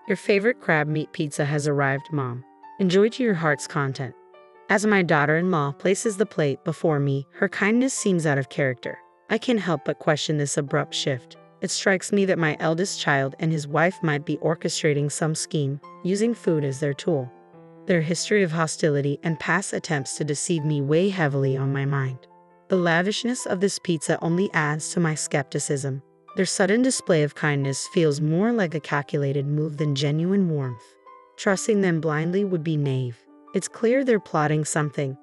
Your favorite crab meat pizza has arrived, Mom. Enjoy to your heart's content. As my daughter-in-law places the plate before me, her kindness seems out of character. I can't help but question this abrupt shift. It strikes me that my eldest child and his wife might be orchestrating some scheme, using food as their tool. Their history of hostility and past attempts to deceive me weigh heavily on my mind. The lavishness of this pizza only adds to my skepticism. Their sudden display of kindness feels more like a calculated move than genuine warmth. Trusting them blindly would be naive. It's clear they're plotting something.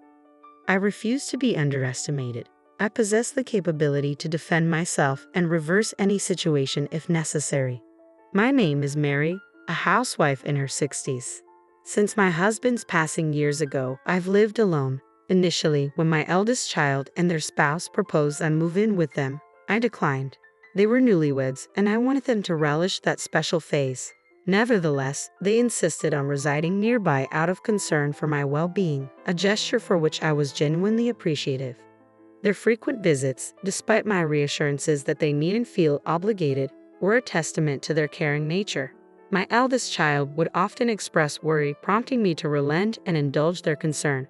I refuse to be underestimated. I possess the capability to defend myself and reverse any situation if necessary. My name is Mary, a housewife in her 60s. Since my husband's passing years ago, I've lived alone. Initially, when my eldest child and their spouse proposed I move in with them, I declined. They were newlyweds, and I wanted them to relish that special phase. Nevertheless, they insisted on residing nearby out of concern for my well-being, a gesture for which I was genuinely appreciative. Their frequent visits, despite my reassurances that they needn't feel obligated, were a testament to their caring nature. My eldest child would often express worry, prompting me to relent and indulge their concern.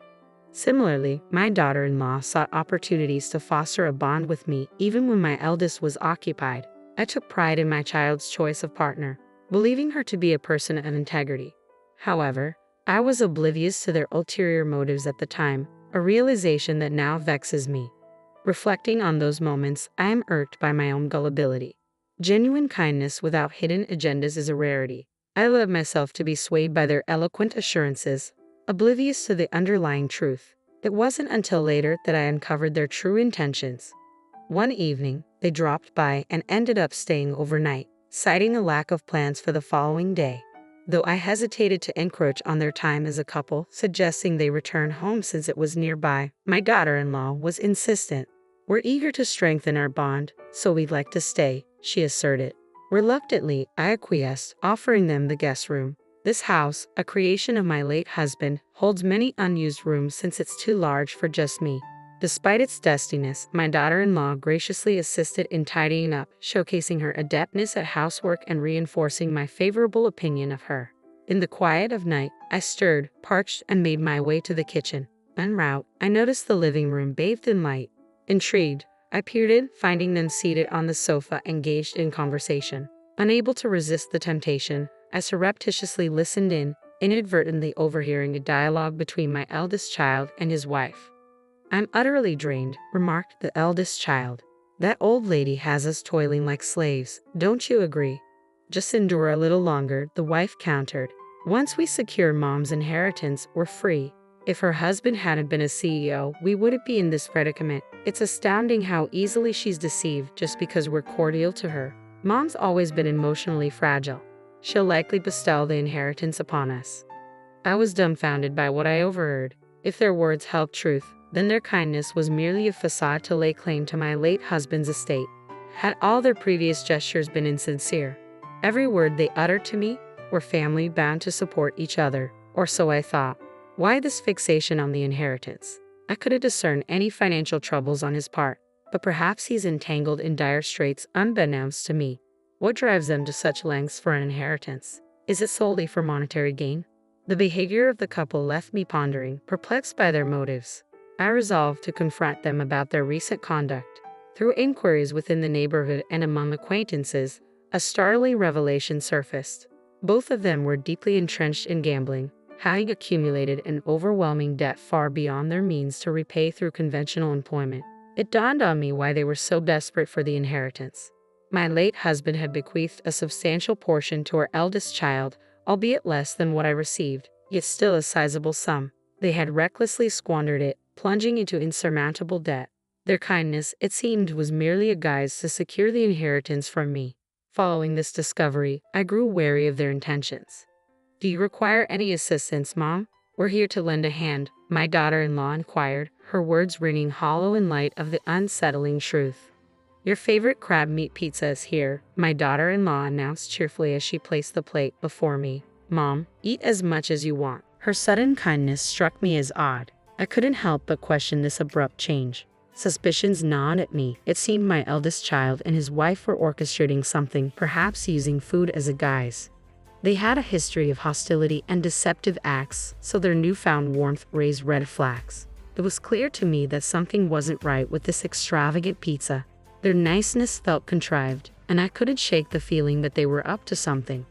Similarly, my daughter-in-law sought opportunities to foster a bond with me even when my eldest was occupied. I took pride in my child's choice of partner, believing her to be a person of integrity. However, I was oblivious to their ulterior motives at the time, a realization that now vexes me. Reflecting on those moments, I am irked by my own gullibility. Genuine kindness without hidden agendas is a rarity. I allowed myself to be swayed by their eloquent assurances, oblivious to the underlying truth. It wasn't until later that I uncovered their true intentions. One evening, they dropped by and ended up staying overnight, citing a lack of plans for the following day. Though I hesitated to encroach on their time as a couple, suggesting they return home since it was nearby, my daughter-in-law was insistent. "We're eager to strengthen our bond, so we'd like to stay," she asserted. Reluctantly, I acquiesced, offering them the guest room. This house, a creation of my late husband, holds many unused rooms since it's too large for just me. Despite its dustiness, my daughter-in-law graciously assisted in tidying up, showcasing her adeptness at housework and reinforcing my favorable opinion of her. In the quiet of night, I stirred, parched, and made my way to the kitchen. En route, I noticed the living room bathed in light. Intrigued, I peered in, finding them seated on the sofa engaged in conversation. Unable to resist the temptation, I surreptitiously listened in, inadvertently overhearing a dialogue between my eldest child and his wife. "I'm utterly drained," remarked the eldest child. "That old lady has us toiling like slaves, don't you agree?" "Just endure a little longer," the wife countered. "Once we secure Mom's inheritance, we're free." If her husband hadn't been a CEO, we wouldn't be in this predicament. It's astounding how easily she's deceived just because we're cordial to her. Mom's always been emotionally fragile. She'll likely bestow the inheritance upon us. I was dumbfounded by what I overheard. If their words held truth, then their kindness was merely a facade to lay claim to my late husband's estate. Had all their previous gestures been insincere? Every word they uttered to me were family bound to support each other, or so I thought. Why this fixation on the inheritance? I couldn't discern any financial troubles on his part, but perhaps he's entangled in dire straits unbeknownst to me. What drives them to such lengths for an inheritance? Is it solely for monetary gain? The behavior of the couple left me pondering, perplexed by their motives. I resolved to confront them about their recent conduct. Through inquiries within the neighborhood and among acquaintances, a startling revelation surfaced. Both of them were deeply entrenched in gambling, having accumulated an overwhelming debt far beyond their means to repay through conventional employment. It dawned on me why they were so desperate for the inheritance. My late husband had bequeathed a substantial portion to our eldest child, albeit less than what I received, yet still a sizable sum. They had recklessly squandered it, plunging into insurmountable debt. Their kindness, it seemed, was merely a guise to secure the inheritance from me. Following this discovery, I grew wary of their intentions. "Do you require any assistance, Mom? We're here to lend a hand," my daughter-in-law inquired, her words ringing hollow in light of the unsettling truth. "Your favorite crab meat pizza is here," my daughter-in-law announced cheerfully as she placed the plate before me. "Mom, eat as much as you want." Her sudden kindness struck me as odd. I couldn't help but question this abrupt change. Suspicions gnawed at me. It seemed my eldest child and his wife were orchestrating something, perhaps using food as a guise. They had a history of hostility and deceptive acts, so their newfound warmth raised red flags. It was clear to me that something wasn't right with this extravagant pizza. Their niceness felt contrived, and I couldn't shake the feeling that they were up to something.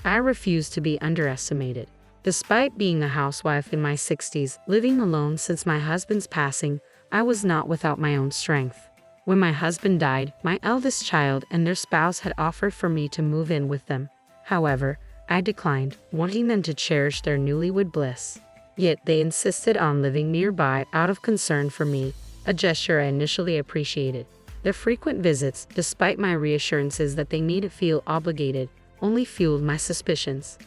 I refused to be underestimated. Despite being a housewife in my 60s, living alone since my husband's passing, I was not without my own strength. When my husband died, my eldest child and their spouse had offered for me to move in with them. However, I declined, wanting them to cherish their newlywed bliss. Yet they insisted on living nearby out of concern for me, a gesture I initially appreciated. Their frequent visits, despite my reassurances that they needn't feel obligated, only fueled my suspicions.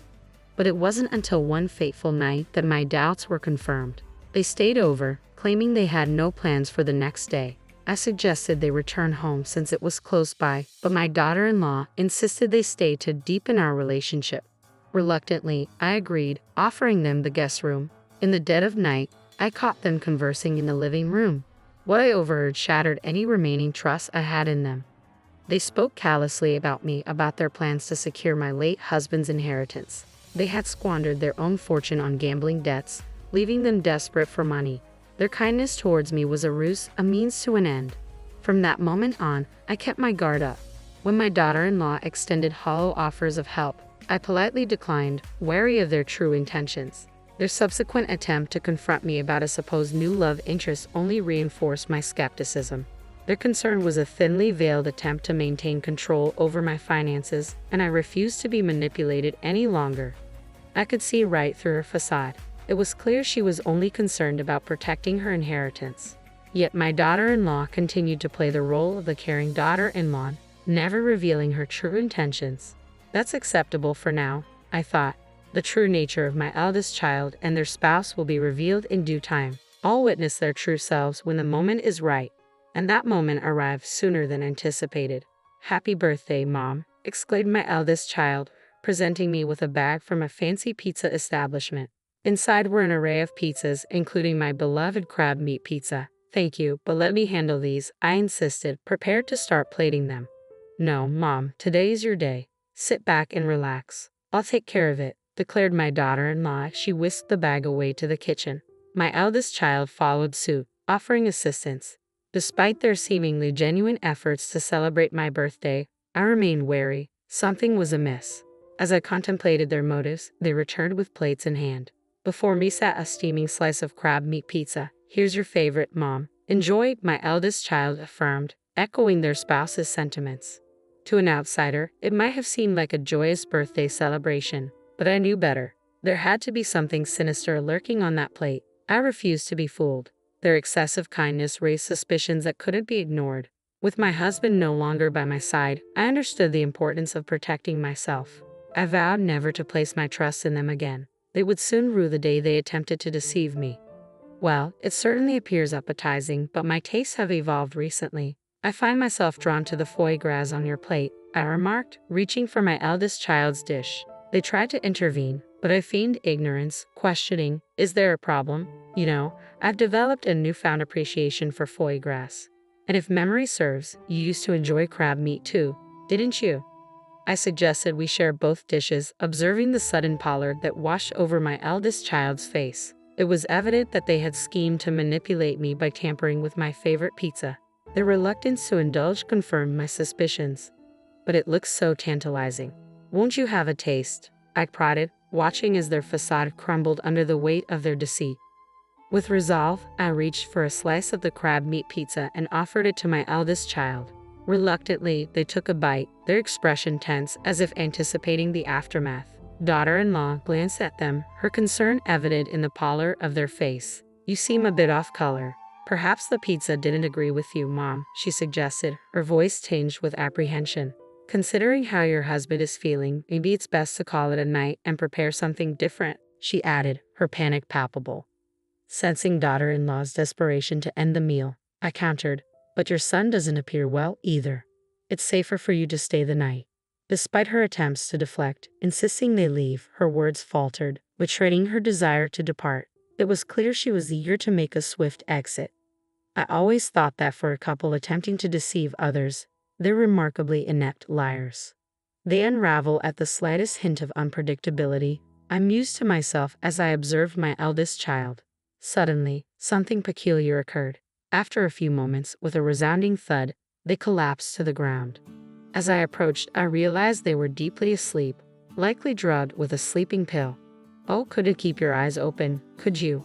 But it wasn't until one fateful night that my doubts were confirmed. They stayed over, claiming they had no plans for the next day. I suggested they return home since it was close by, but my daughter-in-law insisted they stay to deepen our relationship. Reluctantly, I agreed, offering them the guest room. In the dead of night, I caught them conversing in the living room. What I overheard shattered any remaining trust I had in them. They spoke callously about me, about their plans to secure my late husband's inheritance. They had squandered their own fortune on gambling debts, leaving them desperate for money. Their kindness towards me was a ruse, a means to an end. From that moment on, I kept my guard up. When my daughter-in-law extended hollow offers of help, I politely declined, wary of their true intentions. Their subsequent attempt to confront me about a supposed new love interest only reinforced my skepticism. Their concern was a thinly veiled attempt to maintain control over my finances, and I refused to be manipulated any longer. I could see right through her facade. It was clear she was only concerned about protecting her inheritance. Yet my daughter-in-law continued to play the role of the caring daughter-in-law, never revealing her true intentions. That's acceptable for now, I thought. The true nature of my eldest child and their spouse will be revealed in due time. All witness their true selves when the moment is right. And that moment arrived sooner than anticipated. "Happy birthday, Mom," exclaimed my eldest child, presenting me with a bag from a fancy pizza establishment. Inside were an array of pizzas, including my beloved crab meat pizza. "Thank you, but let me handle these," I insisted, prepared to start plating them. "No, Mom, today's your day. Sit back and relax. I'll take care of it," declared my daughter-in-law. She whisked the bag away to the kitchen. My eldest child followed suit, offering assistance. Despite their seemingly genuine efforts to celebrate my birthday, I remained wary. Something was amiss. As I contemplated their motives, they returned with plates in hand. Before me sat a steaming slice of crab meat pizza. "Here's your favorite, Mom. Enjoy," my eldest child affirmed, echoing their spouse's sentiments. To an outsider, it might have seemed like a joyous birthday celebration, but I knew better. There had to be something sinister lurking on that plate. I refused to be fooled. Their excessive kindness raised suspicions that couldn't be ignored. With my husband no longer by my side, I understood the importance of protecting myself. I vowed never to place my trust in them again. They would soon rue the day they attempted to deceive me. "Well, it certainly appears appetizing, but my tastes have evolved recently. I find myself drawn to the foie gras on your plate," I remarked, reaching for my eldest child's dish. They tried to intervene, but I feigned ignorance, questioning, "Is there a problem? You know, I've developed a newfound appreciation for foie gras. And if memory serves, you used to enjoy crab meat too, didn't you?" I suggested we share both dishes, observing the sudden pallor that washed over my eldest child's face. It was evident that they had schemed to manipulate me by tampering with my favorite pizza. Their reluctance to indulge confirmed my suspicions. "But it looks so tantalizing. Won't you have a taste?" I prodded, watching as their facade crumbled under the weight of their deceit. With resolve, I reached for a slice of the crab meat pizza and offered it to my eldest child. Reluctantly, they took a bite, their expression tense, as if anticipating the aftermath. Daughter-in-law glanced at them, her concern evident in the pallor of their face. "You seem a bit off color. Perhaps the pizza didn't agree with you, Mom," she suggested, her voice tinged with apprehension. "Considering how your husband is feeling, maybe it's best to call it a night and prepare something different," she added, her panic palpable. Sensing daughter-in-law's desperation to end the meal, I countered, "But your son doesn't appear well either. It's safer for you to stay the night." Despite her attempts to deflect, insisting they leave, her words faltered, betraying her desire to depart. It was clear she was eager to make a swift exit. I always thought that for a couple attempting to deceive others, they're remarkably inept liars. They unravel at the slightest hint of unpredictability. I mused to myself as I observed my eldest child. Suddenly, something peculiar occurred. After a few moments, with a resounding thud, they collapsed to the ground. As I approached, I realized they were deeply asleep, likely drugged with a sleeping pill. Oh, couldn't keep your eyes open, could you?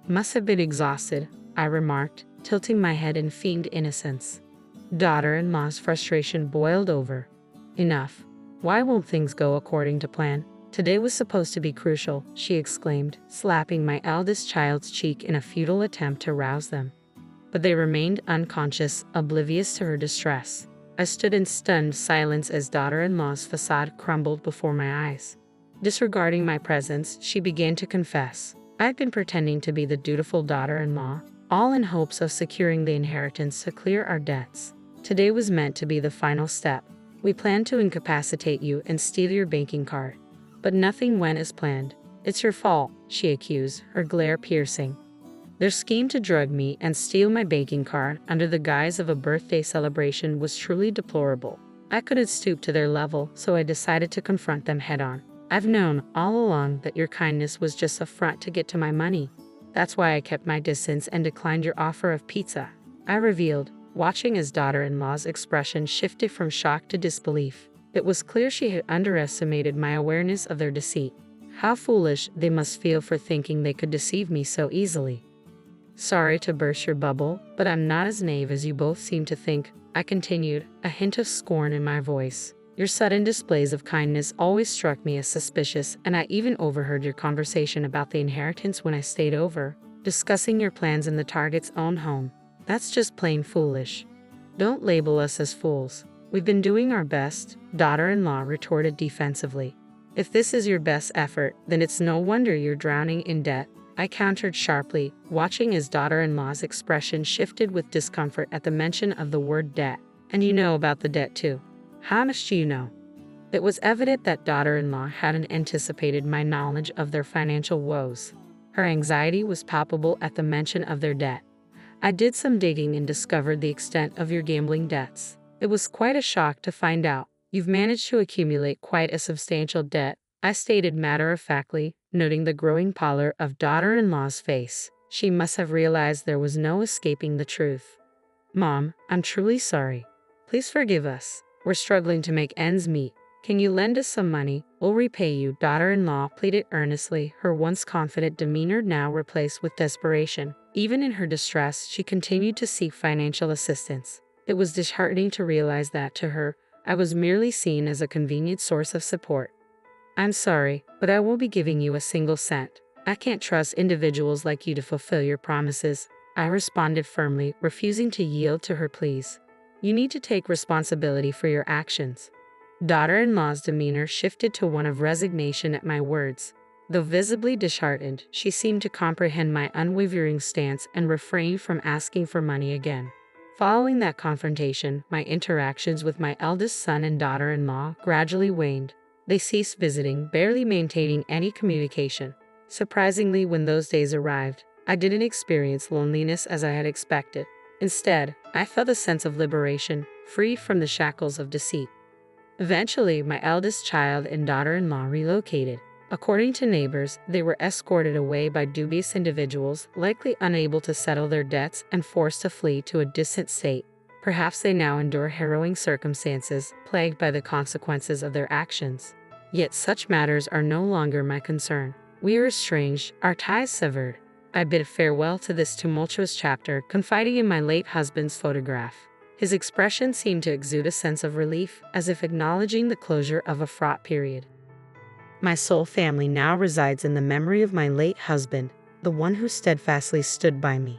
Must have been exhausted, I remarked, tilting my head in feigned innocence. Daughter-in-law's frustration boiled over. Enough. Why won't things go according to plan? Today was supposed to be crucial, she exclaimed, slapping my eldest child's cheek in a futile attempt to rouse them. But they remained unconscious, oblivious to her distress. I stood in stunned silence as daughter-in-law's facade crumbled before my eyes. Disregarding my presence, she began to confess. I had been pretending to be the dutiful daughter-in-law, all in hopes of securing the inheritance to clear our debts. Today was meant to be the final step. We planned to incapacitate you and steal your banking card. But nothing went as planned. It's your fault, she accused, her glare piercing. Their scheme to drug me and steal my banking card under the guise of a birthday celebration was truly deplorable. I couldn't stoop to their level, so I decided to confront them head-on. I've known all along that your kindness was just a front to get to my money. That's why I kept my distance and declined your offer of pizza, I revealed, watching as daughter-in-law's expression shifted from shock to disbelief. It was clear she had underestimated my awareness of their deceit. How foolish they must feel for thinking they could deceive me so easily. Sorry to burst your bubble, but I'm not as naive as you both seem to think, I continued, a hint of scorn in my voice. Your sudden displays of kindness always struck me as suspicious, and I even overheard your conversation about the inheritance when I stayed over, discussing your plans in the target's own home. That's just plain foolish. Don't label us as fools. We've been doing our best, daughter-in-law retorted defensively. If this is your best effort, then it's no wonder you're drowning in debt, I countered sharply, watching as daughter-in-law's expression shifted with discomfort at the mention of the word debt. And you know about the debt too. How much do you know? It was evident that daughter-in-law hadn't anticipated my knowledge of their financial woes. Her anxiety was palpable at the mention of their debt. I did some digging and discovered the extent of your gambling debts. It was quite a shock to find out. You've managed to accumulate quite a substantial debt, I stated matter-of-factly, noting the growing pallor of daughter-in-law's face. She must have realized there was no escaping the truth. Mom, I'm truly sorry. Please forgive us. We're struggling to make ends meet. Can you lend us some money? We'll repay you, daughter-in-law pleaded earnestly, her once confident demeanor now replaced with desperation. Even in her distress, she continued to seek financial assistance. It was disheartening to realize that, to her, I was merely seen as a convenient source of support. I'm sorry, but I won't be giving you a single cent. I can't trust individuals like you to fulfill your promises, I responded firmly, refusing to yield to her pleas. You need to take responsibility for your actions. Daughter-in-law's demeanor shifted to one of resignation at my words. Though visibly disheartened, she seemed to comprehend my unwavering stance and refrained from asking for money again. Following that confrontation, my interactions with my eldest son and daughter-in-law gradually waned. They ceased visiting, barely maintaining any communication. Surprisingly, when those days arrived, I didn't experience loneliness as I had expected. Instead, I felt a sense of liberation, free from the shackles of deceit. Eventually, my eldest child and daughter-in-law relocated. According to neighbors, they were escorted away by dubious individuals, likely unable to settle their debts and forced to flee to a distant state. Perhaps they now endure harrowing circumstances, plagued by the consequences of their actions. Yet such matters are no longer my concern. We are estranged, our ties severed. I bid farewell to this tumultuous chapter, confiding in my late husband's photograph. His expression seemed to exude a sense of relief, as if acknowledging the closure of a fraught period. My sole family now resides in the memory of my late husband, the one who steadfastly stood by me.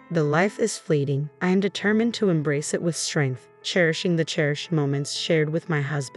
Though life is fleeting, I am determined to embrace it with strength, cherishing the cherished moments shared with my husband.